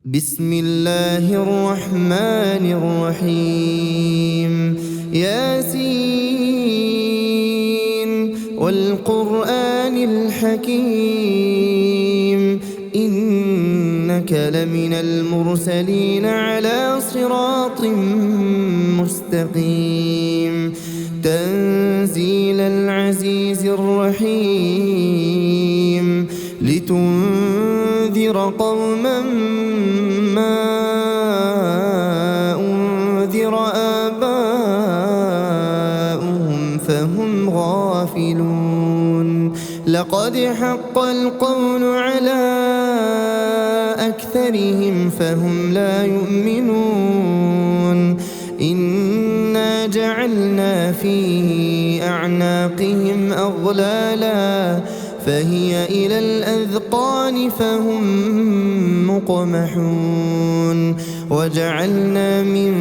بسم الله الرحمن الرحيم ياسين والقرآن الحكيم إنك لمن المرسلين على صراط مستقيم تنزيل العزيز الرحيم لتنذر قوما ما أنذر آباؤهم فهم غافلون لقد حق القول على أكثرهم فهم لا يؤمنون إنا جعلنا في أعناقهم أغلالا فهي إلى الأذقان فهم مقمحون وجعلنا من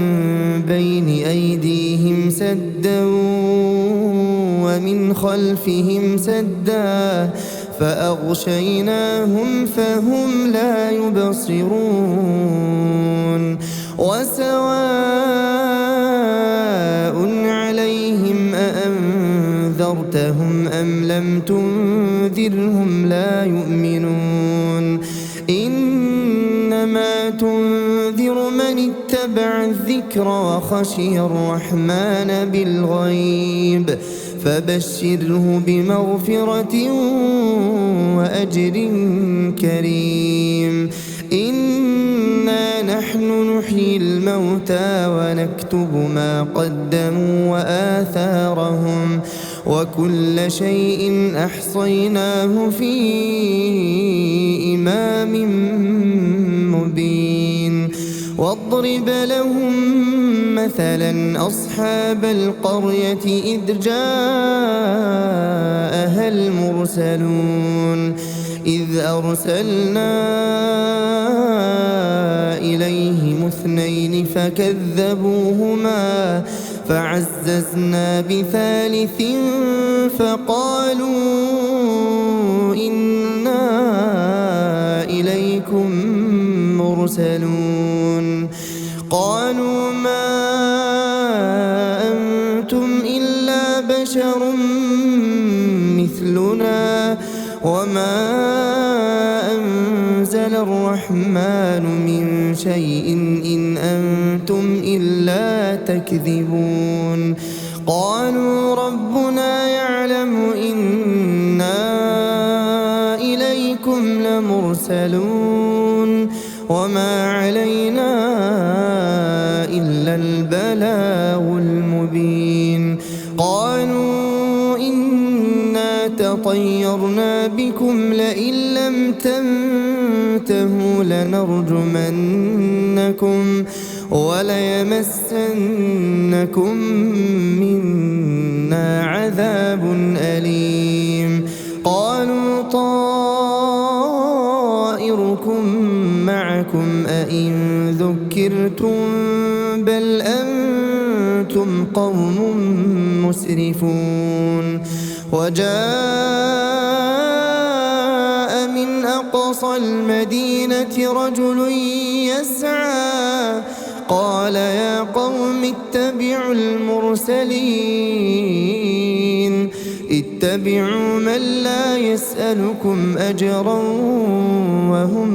بين أيديهم سدا ومن خلفهم سدا فأغشيناهم فهم لا يبصرون وسواء عليهم أأنذرتهم أم لم تنذرهم لا يؤمنون إنما تنذر من اتبع الذكر وخشي الرحمن بالغيب فبشره بمغفرة وأجر كريم إنا نحن نحيي الموتى ونكتب ما قدموا وآثارهم وكل شيء أحصيناه في إمام مبين واضرب لهم مثلا أصحاب القرية إذ جاءها المرسلون إذ أرسلنا إليهم اثنين فكذبوهما فعززنا بثالث فقالوا إنا إليكم مرسلون قالوا ما أنتم إلا بشر مثلنا وما أنزل الرحمن من شيء إن أنتم إلا تكذبون قالوا ربنا يعلم إنا إليكم لمرسلون وما علينا إلا البلاغ المبين قالوا إنا تطيرنا بكم لئن لم تنتهوا لنرجمنكم وليمسنكم منا عذاب أليم قالوا طائركم معكم أئن ذكرتم بل أنتم قوم مسرفون وجاء من أقصى المدينة رجل يسعى قال يا قوم اتبعوا المرسلين اتبعوا من لا يسألكم أجرا وهم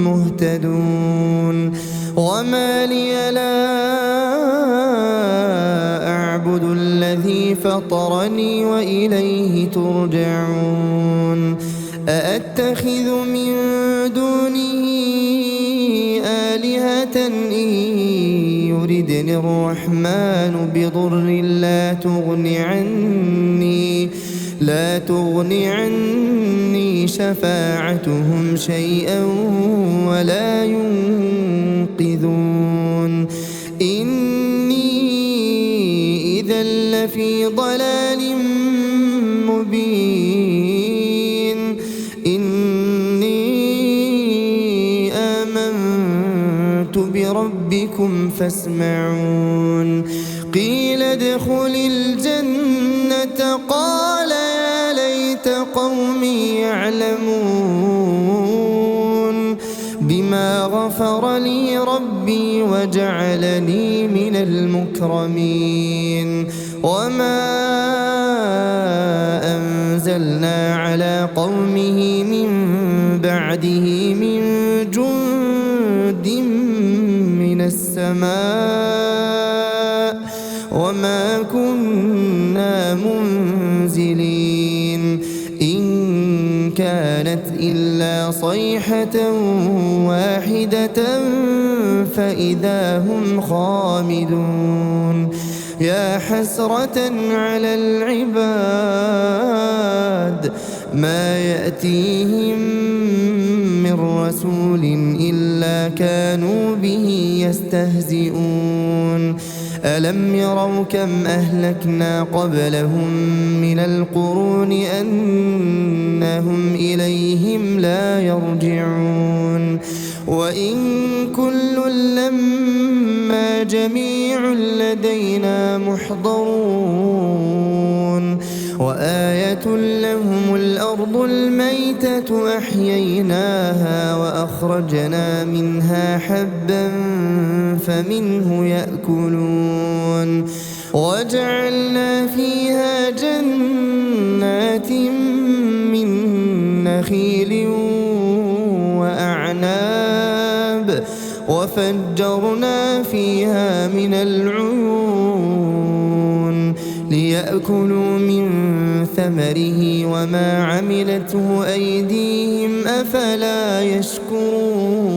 مهتدون وما لي لا أعبد الذي فطرني وإليه ترجعون أأتخذ من دونه آلهة إن يردني الرحمن بضر لا تغن عني شفاعتهم شيئا ولا ينقذون إني إذا لفي ضلال مبين إني آمنت بربكم فاسمعون قيل ادخل الجنة قال يا ليت قومي يعلمون بما فغفر لي ربي وجعلني من المكرمين. وما أنزلنا على قومه من بعده من جند من السماء وما كنا منزلين. إن كانت إلا صيحة واحدة فإذا هم خامدون. يا حسرة على العباد ما يأتيهم من رسول إلا كانوا به يستهزئون. ألم يروا كم أهلكنا قبلهم من القرون أنهم إليهم لا يرجعون. وإن كل لما جميع لدينا محضرون. وآية لهم الأرض الميتة أحييناها وأخرجنا منها حبا فمنه يأكلون. وجعلنا فيها جنات من نخيل وأعناب وفجرنا فيها من العيون ليأكلوا من ثمره وما عملته أيديهم أفلا يشكرون.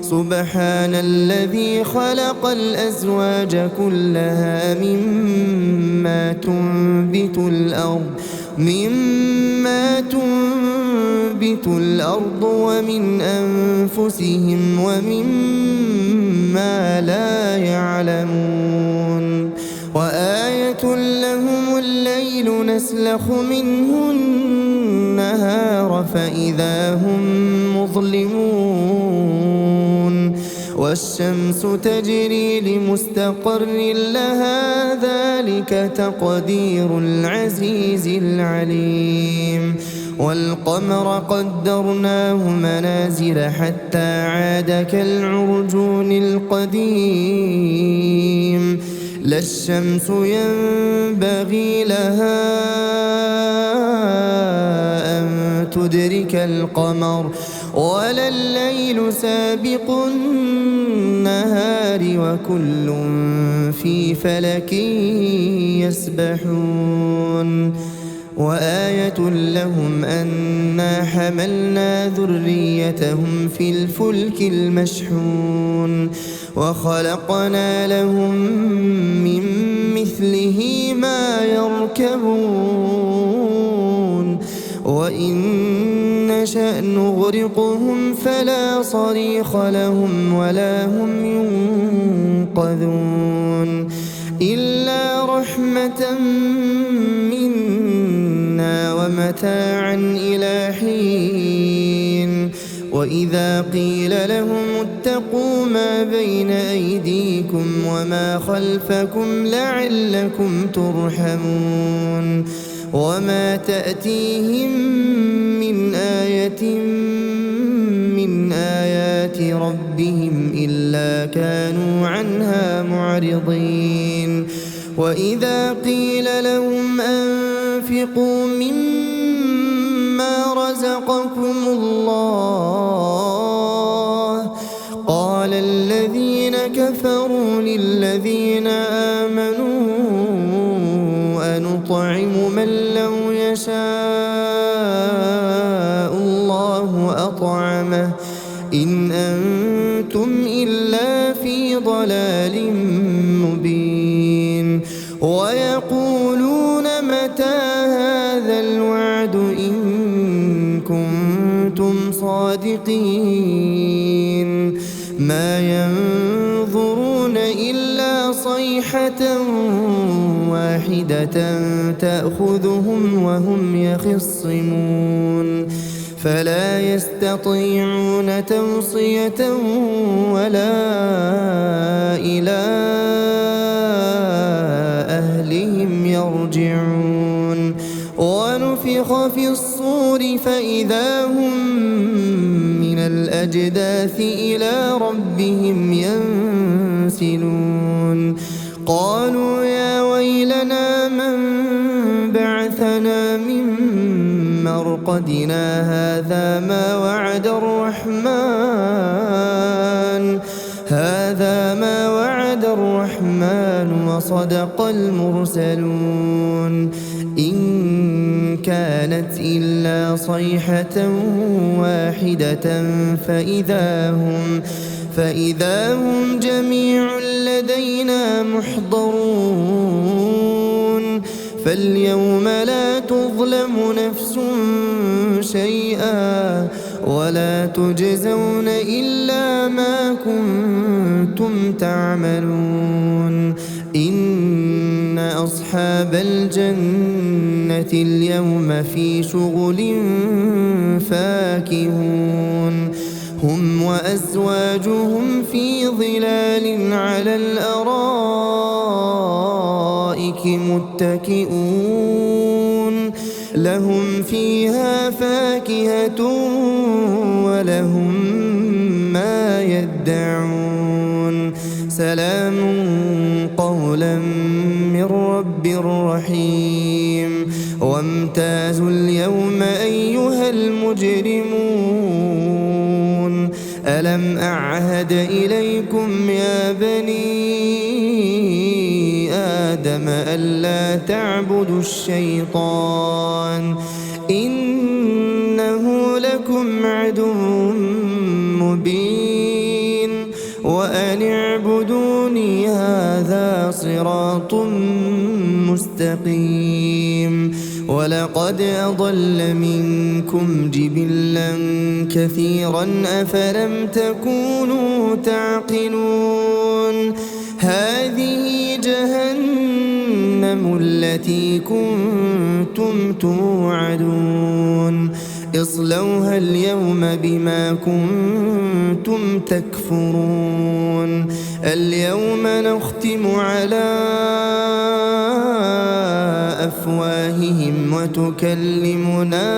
سبحان الذي خلق الأزواج كلها مما تنبت الأرض ومن أنفسهم ومما لا يعلمون. وآية لهم الليل نسلخ منه النهار فإذا هم مظلمون. والشمس تجري لمستقر لها ذلك تقدير العزيز العليم. والقمر قدرناه منازل حتى عاد كالعرجون القديم. لا الشمس ينبغي لها أن تدرك القمر ولا الليل سابق النهار وكل في فلك يسبحون. وآية لهم أنا حملنا ذريتهم في الفلك المشحون وخلقنا لهم من مثله ما يركبون. وإن نشأ نغرقهم فلا صريخ لهم ولا هم ينقذون. إلا رحمة منا ومتاعا إلى حين. وإذا قيل لهم اتقوا ما بين أيديكم وما خلفكم لعلكم ترحمون. وما تأتيهم من آية من آيات ربهم إلا كانوا عنها معرضين. وإذا قيل لهم أنفقوا مما رزقكم الله قال الذين كفروا للذين آمنوا أنطعم من لو يشاء الله أطعمه إن أنتم إلا في ضلال مبين. ويقولون متى هذا الوعد إن كنتم صادقين. ما ينظرون إلا صيحة واحدة تأخذهم وهم يخصمون فلا يستطيعون توصية ولا إلى أهلهم يرجعون. ونفخ في الصور فإذا هم من الأجداث الأجداث إلى ربهم ينسلون قالوا يا ويلنا من بعثنا من مرقدنا هذا ما وعد الرحمن وصدق المرسلون إن كانت إلا صيحة واحدة فإذا هم جميع لدينا محضرون فاليوم لا تظلم نفس شيئا ولا تجزون إلا ما كنتم تعملون إن أصحاب الجنة اليوم في شغل فاكهون هم وأزواجهم في ظلال على الأرائك متكئون لهم فيها فاكهة ولهم ما يدعون سلام قولا من رب رحيم وامتازوا اليوم أيها المجرمون ألم أعهد إليكم يا بني آدم ألا تعبدوا الشيطان إنه لكم عدو مبين وأن اعبدوني هذا صراط مستقيم ولقد أضل منكم جبلا كثيرا أفلم تكونوا تعقلون هذه جهنم التي كنتم توعدون اصلوها اليوم بما كنتم تكفرون اليوم نختم على أفواههم وتكلمنا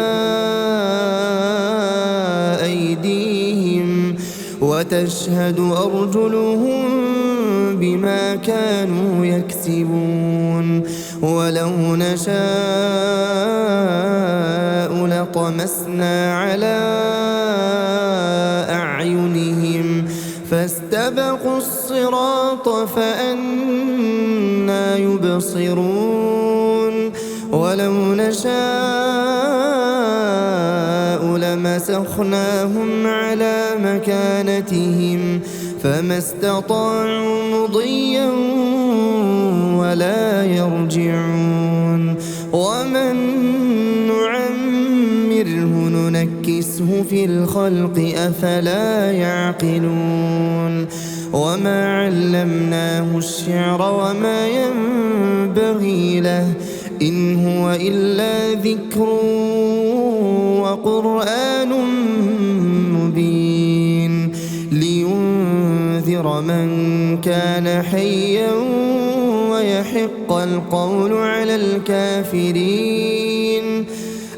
أيديهم وتشهد أرجلهم بما كانوا يكسبون ولو نشاء لطمسنا على أعينهم فاستبقوا الصراط فأنى يبصرون ولو نشاء لمسخناهم على مكانتهم فما استطاعوا مضيا ولا يرجعون ومن نعمره ننكسه في الخلق أفلا يعقلون وما علمناه الشعر وما ينبغي له إن هو إلا ذكر وقرآن مبين لينذر من كان حيا ويحق القول على الكافرين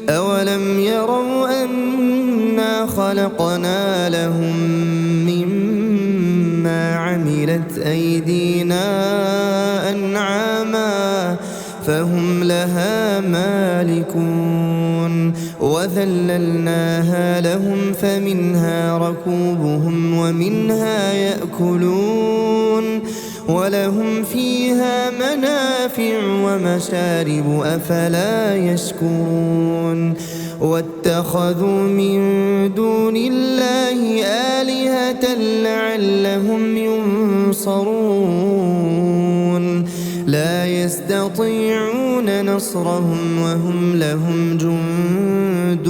أولم يروا أنا خلقنا لهم مما عملت أيدينا أنعاما فهم لها مالكون وذللناها لهم فمنها ركوبهم ومنها يأكلون ولهم فيها منافع ومشارب أفلا يشكرون واتخذوا من دون الله آلهة لعلهم ينصرون لا يستطيعون نصرهم وهم لهم جند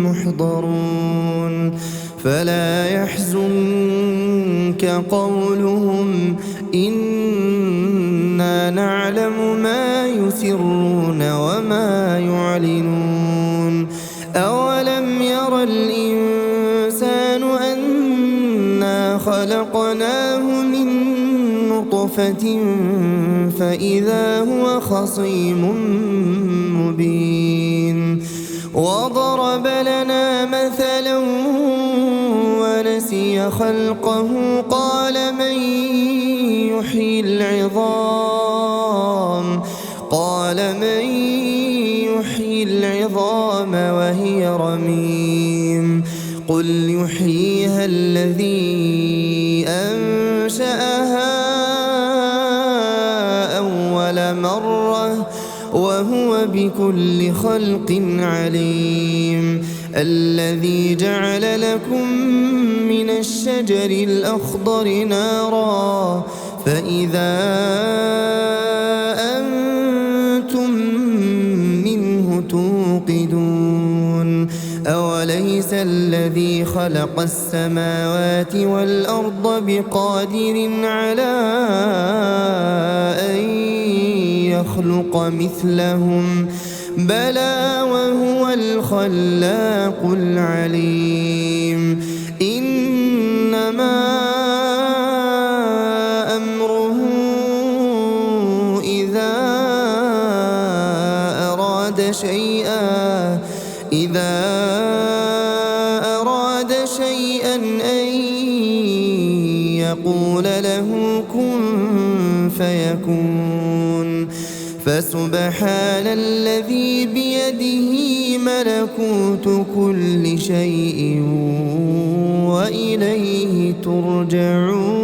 محضرون فلا يحزنك قولهم إنا نعلم ما يسرون وما يعلنون أولم ير الإنسان أنا خلقناه من نطفة فإذا هو خصيم مبين وضرب لنا مثلا ونسي خلقه قال من يحيي العظام وهي رميم قل يحييها الذي أنشأها أول مرة وهو بكل خلق عليم الذي جعل لكم من الشجر الأخضر نارا فإذا أنتم منه توقدون أوليس الذي خلق السماوات والأرض بقادر على أن يخلق مثلهم بلى وهو الخلاق العليم إنما أمره إذا أراد شيئا أن يقول له كن فيكون فسبحان الذي بيده ملكوت كل شيء وإليه ترجعون